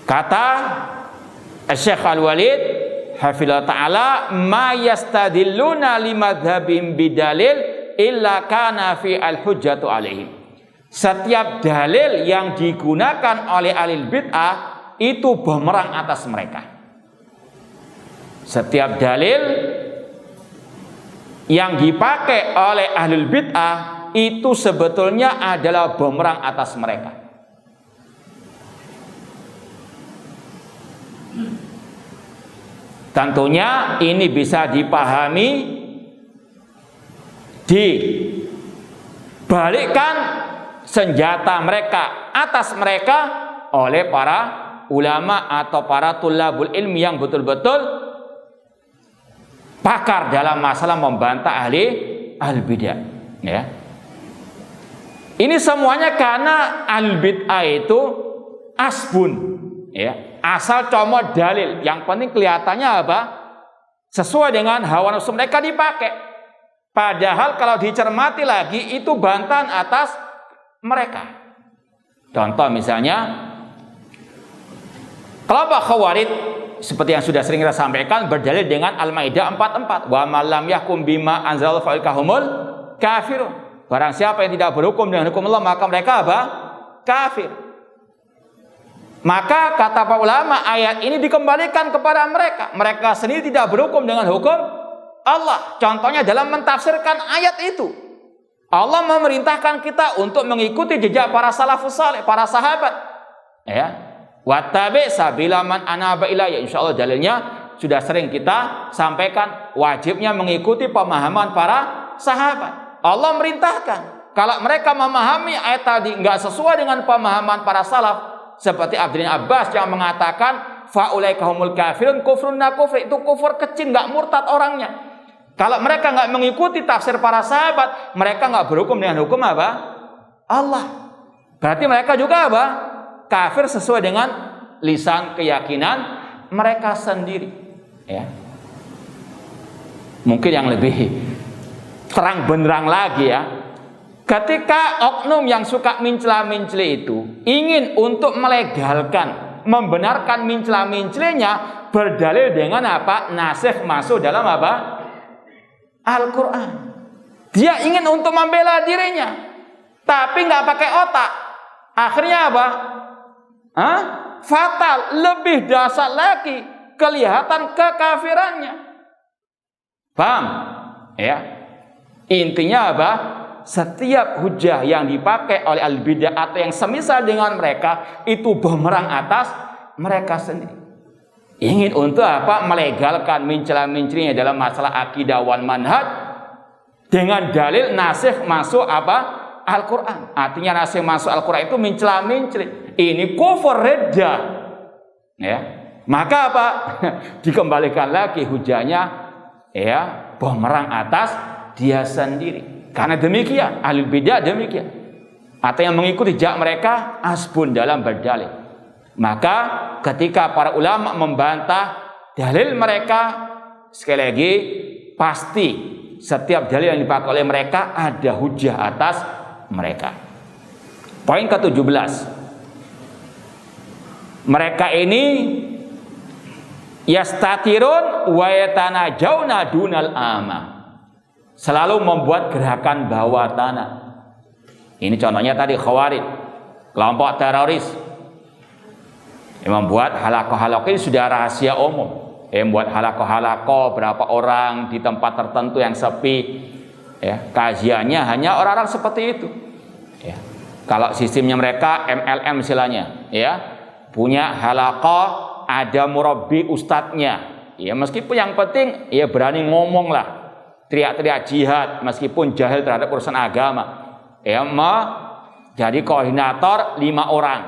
Kata Syekh Al-Walid hafizallahu taala, ma yastadilluna limadhhabim bidalil illa kana fi al-hujjatu alaihim. Setiap dalil yang digunakan oleh ahli bid'ah itu bumerang atas mereka. Setiap dalil yang dipakai oleh ahlul bid'ah itu sebetulnya adalah bumerang atas mereka. Tentunya ini bisa dipahami dibalikkan senjata mereka atas mereka oleh para ulama atau para tulabul ilmi yang betul-betul pakar dalam masalah membantah ahli al-bid'ah, ya. Ini semuanya karena al-bid'ah itu asbun, ya. Asal comot dalil, yang penting kelihatannya apa? Sesuai dengan hawa nafsu mereka dipakai. Padahal kalau dicermati lagi itu bantahan atas mereka. Contoh misalnya kelompok Khawarij seperti yang sudah sering kita sampaikan berdalil dengan Al-Maidah 44, wa man lam yahkum bima anzalallahu fa humul kafirun. Barang siapa yang tidak berhukum dengan hukum Allah maka mereka apa? Kafir. Maka kata para ulama ayat ini dikembalikan kepada mereka. Mereka sendiri tidak berhukum dengan hukum Allah. Contohnya dalam mentafsirkan ayat itu. Allah memerintahkan kita untuk mengikuti jejak para salafus saleh, para sahabat. Ya. Wattabi sabila man anaba ilayya. Insyaallah dalilnya sudah sering kita sampaikan, wajibnya mengikuti pemahaman para sahabat. Allah merintahkan kalau mereka memahami ayat tadi enggak sesuai dengan pemahaman para salaf, seperti Abdullah Abbas yang mengatakan faulaika humul kafirun kufrun na kufr, itu kufur kecil, enggak murtad orangnya. Kalau mereka enggak mengikuti tafsir para sahabat, mereka enggak berhukum dengan hukum apa? Allah. Berarti mereka juga apa? Kafir sesuai dengan lisan keyakinan mereka sendiri, ya. Mungkin yang lebih terang benderang lagi, ya, ketika oknum yang suka mencela-mencela itu ingin untuk melegalkan, membenarkan mencela-mencelinya berdalil dengan apa? Nasikh masuk dalam apa? Al-Quran. Dia ingin untuk membela dirinya, tapi nggak pakai otak. Akhirnya apa? Fatal, lebih dasar lagi kelihatan kekafirannya. Paham? Ya. Intinya apa? Setiap hujah yang dipakai oleh al-bid'ah atau yang semisal dengan mereka itu bumerang atas mereka sendiri. Ingin untuk apa? Melegalkan mencela-mencelinya dalam masalah akidah wal manhaj dengan dalil nasikh masuk apa? Al-Quran. Artinya nasikh masuk Al-Quran itu mencela-menceli. Ini kufur riddah, ya. Maka apa? Dikembalikan lagi hujahnya, ya, bumerang atas dia sendiri. Karena demikian ahlul bidah demikian. Atau yang mengikuti jejak mereka asbun dalam berdalil. Maka ketika para ulama membantah dalil mereka, sekali lagi pasti setiap dalil yang dipakai oleh mereka ada hujah atas mereka. Poin ke-17. Mereka ini yastatirun wa yatanajawna dunal ama. Selalu membuat gerakan bawah tanah. Ini contohnya tadi Khawarij, kelompok teroris. Yang membuat halakoh-halakoh ini sudah rahasia umum. Yang membuat halakoh-halakoh berapa orang di tempat tertentu yang sepi. Ya, kajiannya hanya orang-orang seperti itu. Ya. Kalau sistemnya mereka MLM istilahnya, ya. Punya halakoh, ada murabbi ustadznya. Ya, meskipun yang penting ya berani ngomong lah. Teriak-teriak jihad meskipun jahil terhadap urusan agama. Ya, jadi koordinator 5 orang.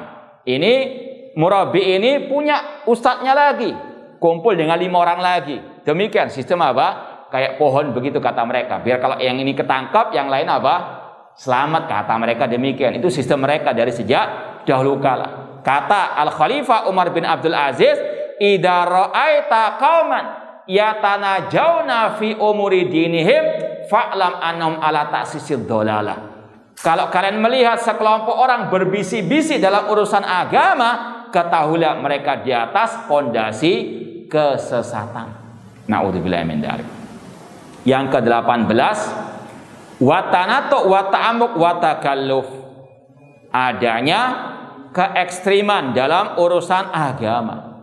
Ini murabbi ini punya ustadznya lagi. Kumpul dengan 5 orang lagi. Demikian sistem apa? Kayak pohon begitu kata mereka. Biar kalau yang ini ketangkap, yang lain apa? Selamat kata mereka demikian. Itu sistem mereka dari sejak dahulu kala. Kata Al-Khalifah Umar bin Abdul Aziz, "Idza ra'aita qauman yatanajawna fi umuri dinihim fa'lam annahum ala ta'sisid dhalalah." Kalau kalian melihat sekelompok orang berbisik-bisik dalam urusan agama, ketahuilah mereka di atas pondasi kesesatan. Na'udzubillahi min dzalik. Yang ke-18, wa tanatu wa ta'ammuq wa takalluf. Adanya keekstriman dalam urusan agama.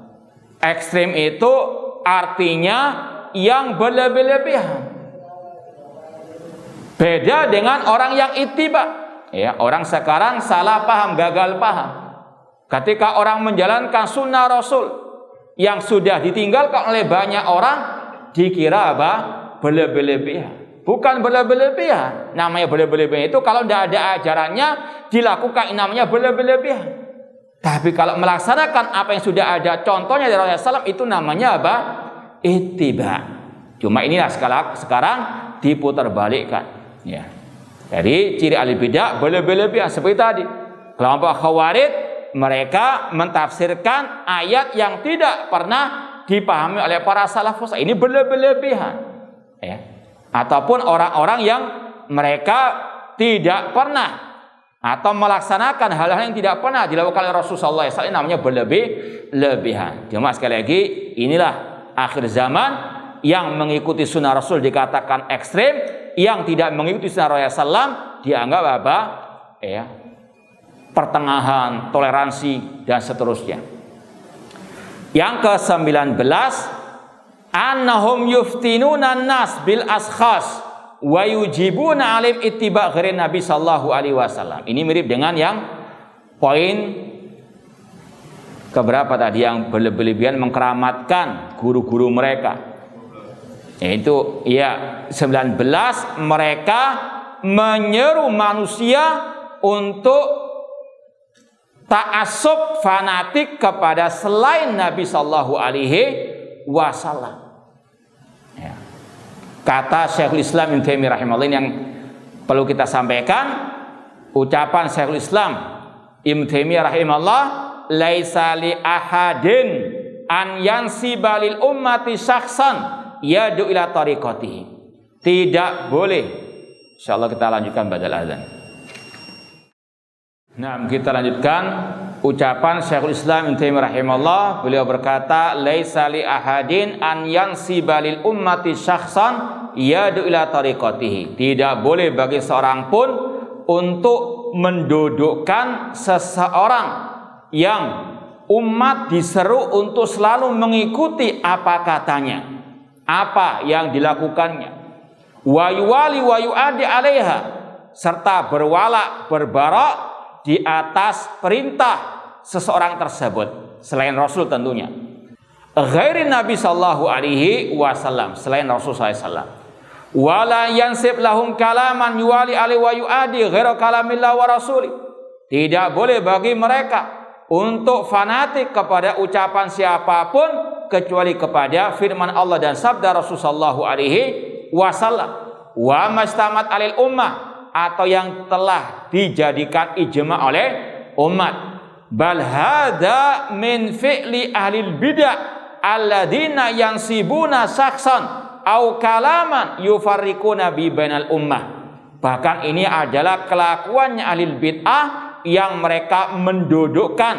Ekstrim itu artinya yang berlebih-lebihan. Beda dengan orang yang ittiba. Ya, orang sekarang salah paham, gagal paham. Ketika orang menjalankan sunnah Rasul yang sudah ditinggalkan oleh banyak orang, dikira apa? Berlebih-lebihan. Bukan berlebih-lebihan. Namanya berlebih-lebihan itu kalau tidak ada ajarannya dilakukan, namanya berlebih-lebihan. Tapi kalau melaksanakan apa yang sudah ada contohnya dari Rasulullah SAW, itu namanya apa? Ittiba. Cuma inilah sekarang diputarbalikkan. Ya. Jadi ciri ahli bidah berlebih-lebihan seperti tadi. Kelompok Khawarij, mereka mentafsirkan ayat yang tidak pernah dipahami oleh para salafus. Ini berlebih-lebihan. Ya. Ataupun orang-orang yang mereka tidak pernah atau melaksanakan hal-hal yang tidak pernah dilakukan oleh Rasulullah SAW, namanya berlebih-lebihan. Cuma sekali lagi, inilah akhir zaman. Yang mengikuti sunnah Rasul dikatakan ekstrim, yang tidak mengikuti sunnah Rasulullah SAW dianggap apa? Ya, pertengahan, toleransi, dan seterusnya. Yang ke-19, annahum yuftinuna nas bil askhas wa yujibuna alim ittiba ghairi Nabi sallallahu alaihi wasallam. Ini mirip dengan yang poin keberapa tadi, yang berlebihan mengkeramatkan guru-guru mereka. Yaitu ya 19, mereka menyeru manusia untuk ta'assub fanatik kepada selain Nabi sallallahu alaihi wasallam. Ya. Kata Syekhul Islam Ibnu Taimiyah rahimahullah yang perlu kita sampaikan, ucapan Syekhul Islam Ibnu Taimiyah rahimahullah, laisa li ahadin an yansiba lil ummati syakhsan yadu ila tariqatihi. Tidak boleh. Insyaallah kita lanjutkan ba'dal azan. Nah, kita lanjutkan ucapan Syekhul Islam Ibnu Taimiyah rahimahullah. Beliau berkata, laisa li ahadin an yansiba lil ummati syakhsan yadu ila tariqatihi. Tidak boleh bagi seorang pun untuk mendudukkan seseorang yang umat diseru untuk selalu mengikuti apa katanya, apa yang dilakukannya, wa yuwali wa yu'adi alaiha, serta berwala berbarak di atas perintah seseorang tersebut selain Rasul tentunya, ghairi Nabi sallallahu alaihi wasallam, selain Rasul sallallahu alaihi wasallam, wala yansib lahum kalaman yuwali alaihi wa yu'adi ghairu kalamillah wa rasuli. Tidak boleh bagi mereka untuk fanatik kepada ucapan siapapun kecuali kepada firman Allah dan sabda Rasulullah sallallahu alaihi wasallam, wa mastamat alil ummah, atau yang telah dijadikan ijma oleh umat. Bal hadza min fi'li ahlil bidah alladzina yansibuna saksan au kalaman yufarriquna bi bainal ummah. Bahkan ini adalah kelakuannya ahlil bid'ah yang mereka mendudukkan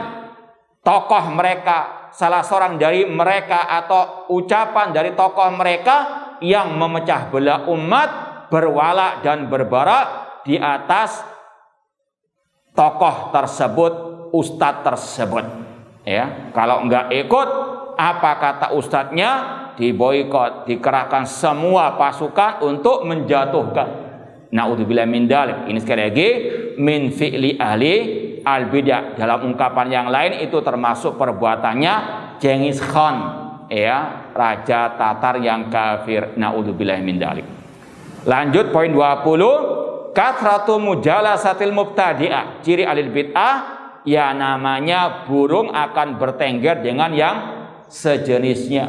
tokoh mereka, salah seorang dari mereka, atau ucapan dari tokoh mereka yang memecah belah umat, berwala dan berbarak di atas tokoh tersebut, ustadz tersebut. Ya, kalau enggak ikut apa kata ustadznya, diboikot, dikerahkan semua pasukan untuk menjatuhkan. Na'udzubillah min dzalik. Ini sekali lagi min fi'li ahli al-bidah. Dalam ungkapan yang lain itu termasuk perbuatannya Genghis Khan, ya, raja Tatar yang kafir. Na'udzubillah min dzalik. Lanjut poin 20, kathratu mujalasatil mubtadi'ah. Ciri ahli bid'ah, ya namanya burung akan bertengger dengan yang sejenisnya.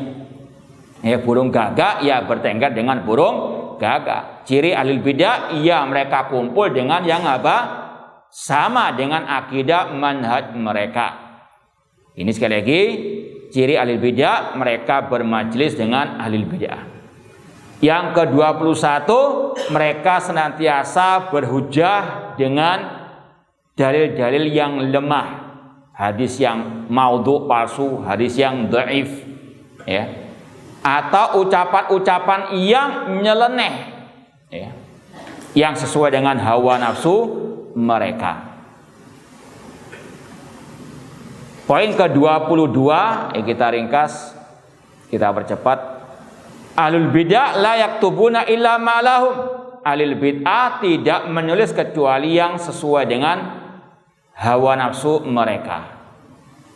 Ya, burung gagak ya bertengger dengan burung gagak. Ciri ahli bidah, ya mereka kumpul dengan yang apa? Sama dengan akidah manhaj mereka. Ini sekali lagi ciri ahli bidah, mereka bermajlis dengan ahli bidah. Yang ke-21, mereka senantiasa berhujah dengan dalil-dalil yang lemah, hadis yang maudhu, palsu, hadis yang dhaif, ya, atau ucapan-ucapan yang nyeleneh, ya, yang sesuai dengan hawa nafsu mereka. Poin ke-22, kita ringkas, kita percepat. Ahlul bid'ah la yaktubuna illa ma lahum. Ahlul bid'ah tidak menulis kecuali yang sesuai dengan hawa nafsu mereka,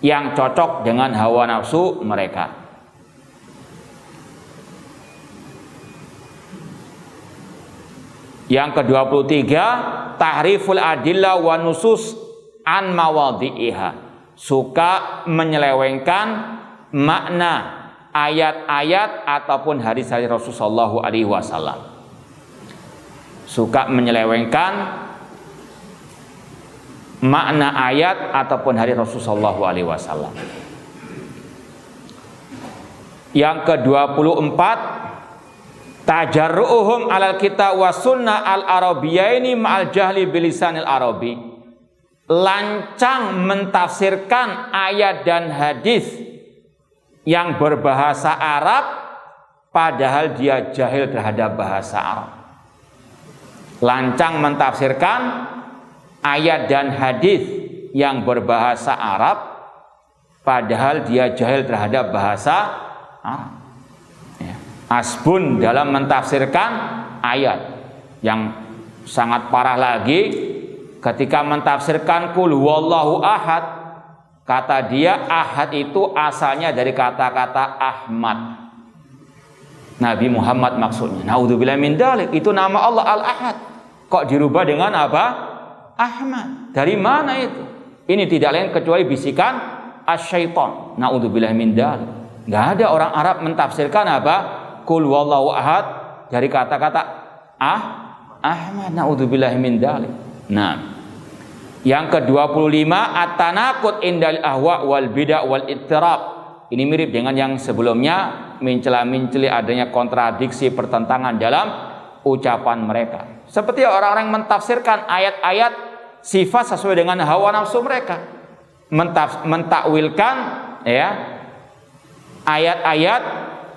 yang cocok dengan hawa nafsu mereka. Yang ke-23, tahriful adillah wa nusus an mawadhi'iha. Suka menyelewengkan makna ayat-ayat ataupun hadis-hadis Rasulullah SAW. Suka menyelewengkan makna ayat ataupun hadis Rasulullah SAW. Yang ke-24, tajarruhum alal kitab wa sunnah al arabiyyaini ma'al jahli bilisanil arabi. Lancang mentafsirkan ayat dan hadis yang berbahasa Arab padahal dia jahil terhadap bahasa Arab. Lancang mentafsirkan ayat dan hadis yang berbahasa Arab padahal dia jahil terhadap bahasa Arab. Asbun dalam mentafsirkan ayat. Yang sangat parah lagi, ketika mentafsirkan qul huwallahu ahad, kata dia ahad itu asalnya dari kata-kata Ahmad, Nabi Muhammad maksudnya. Naudzubillah min dzalik, itu nama Allah Al-Ahad. Kok dirubah dengan apa? Ahmad. Dari mana itu? Ini tidak lain kecuali bisikan asyaiton. Naudzubillah min dzalik. Enggak ada orang Arab mentafsirkan apa? Qul huwallahu ahad dari kata-kata Ahmad. Naudzubillah min dzalik. Nah, yang ke-25, at-tanaqud indal ahwa wal bid'ah wal ittirab. Ini mirip dengan yang sebelumnya, mencela-menceli adanya kontradiksi pertentangan dalam ucapan mereka. Seperti orang-orang yang mentafsirkan ayat-ayat sifat sesuai dengan hawa nafsu mereka. Mentakwilkan ya ayat-ayat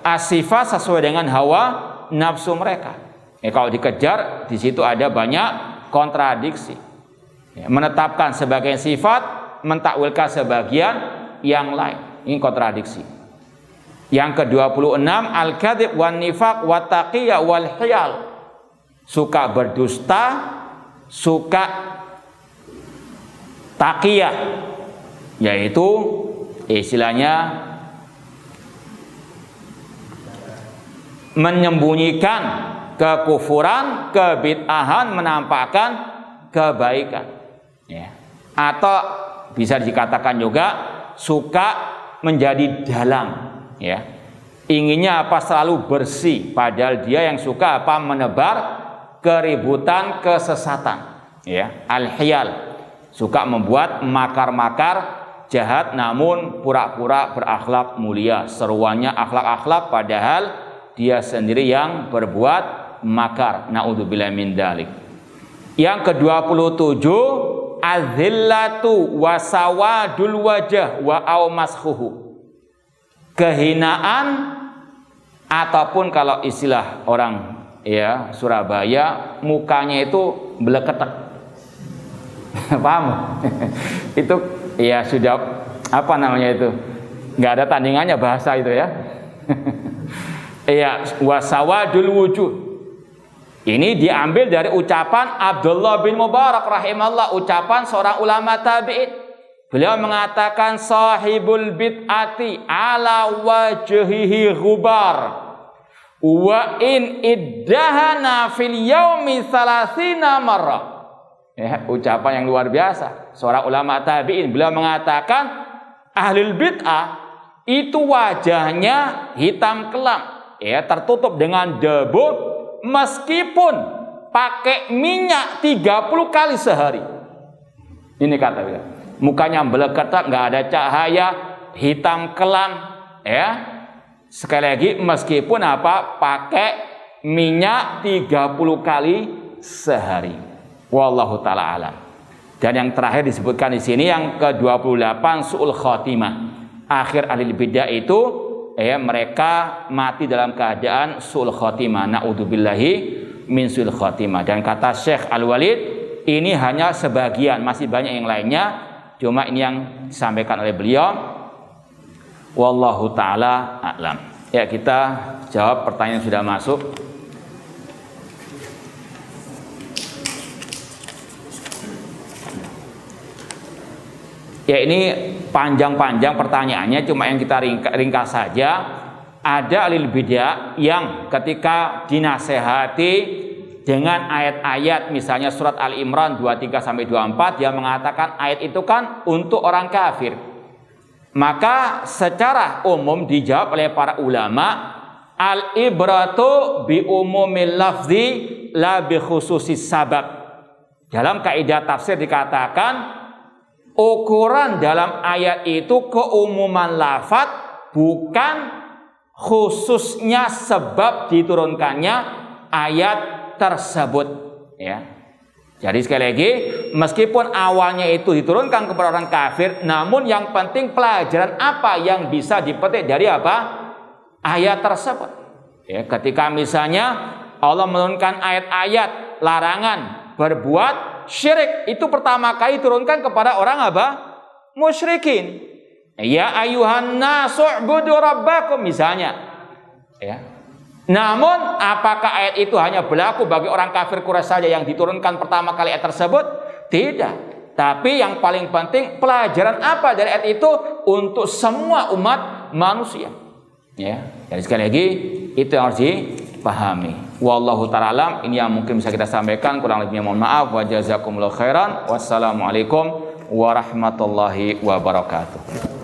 as-sifat sesuai dengan hawa nafsu mereka. Kalau dikejar di situ ada banyak kontradiksi. Menetapkan sebagian sifat, mentakwilkan sebagian yang lain. Ini kontradiksi. Yang ke-26, al-kadzib wan nifaq wa taqiyya wal hiyal. Suka berdusta, suka taqiyah, yaitu istilahnya menyembunyikan kekufuran, kebid'ahan, menampakkan kebaikan. Ya. Atau bisa dikatakan juga suka menjadi dalang, ya. Inginnya apa? Selalu bersih, padahal dia yang suka apa? Menebar keributan, kesesatan, ya. Al-hiyal, suka membuat makar-makar jahat namun pura-pura berakhlak mulia. Seruannya akhlak-akhlak padahal dia sendiri yang berbuat makar. Naudzubillah min dzalik. Yang ke-27, azillatu wa sawadul wajah wa au maskhuhu. Kehinaan ataupun kalau istilah orang ya Surabaya, mukanya itu beleketek. Paham? Itu ya sudah apa namanya itu? Enggak ada tandingannya bahasa itu ya. Iya, wasawadul wujuh. Ini diambil dari ucapan Abdullah bin Mubarak rahimahullah, ucapan seorang ulama tabi'in. Beliau mengatakan sahibul bid'ati ala wajhihi ghubar wa in iddahana fil yaumi 30 marrah. Ya, ucapan yang luar biasa. Seorang ulama tabi'in, beliau mengatakan ahlul bid'ah itu wajahnya hitam kelam, ya, tertutup dengan debu meskipun pakai minyak 30 kali sehari. Ini kata dia. Mukanya beleketak, nggak ada cahaya, hitam kelam, ya. Sekali lagi meskipun apa? Pakai minyak 30 kali sehari. Wallahu taala alam. Dan yang terakhir disebutkan di sini yang ke-28, su'ul khatimah. Akhir ahli bidah itu ya mereka mati dalam keadaan su'ul khatimah. Na'udzubillahi min su'ul khatimah. Dan kata Syekh Al-Walid, ini hanya sebagian, masih banyak yang lainnya. Cuma ini yang disampaikan oleh beliau. Wallahu ta'ala a'lam. Ya, kita jawab pertanyaan yang sudah masuk. Ya, ini panjang-panjang pertanyaannya, cuma yang kita ringkas saja. Ada ahli bidah yang ketika dinasehati dengan ayat-ayat misalnya surat Al-Imran 23 sampai 24, dia mengatakan ayat itu kan untuk orang kafir. Maka secara umum dijawab oleh para ulama, al-ibratu bi umumil lafzi la bi khususis sabab. Dalam kaidah tafsir dikatakan ukuran dalam ayat itu keumuman lafaz, bukan khususnya sebab diturunkannya ayat tersebut, ya. Jadi sekali lagi, meskipun awalnya itu diturunkan kepada orang kafir, namun yang penting pelajaran apa yang bisa dipetik dari apa? Ayat tersebut. Ya, ketika misalnya Allah menurunkan ayat-ayat larangan berbuat syirik, itu pertama kali turunkan kepada orang apa? Musyrikin. Ya ayuhan nasu'budu rabbakum misalnya. Ya. Namun apakah ayat itu hanya berlaku bagi orang kafir Quraisy saja yang diturunkan pertama kali ayat tersebut? Tidak. Tapi yang paling penting pelajaran apa dari ayat itu untuk semua umat manusia. Ya. Jadi sekali lagi itu yang harus dipahami. Wallahu ta'ala alam. Ini yang mungkin bisa kita sampaikan, kurang lebihnya mohon maaf. Wa jazakumullahu khairan. Wassalamualaikum warahmatullahi wabarakatuh.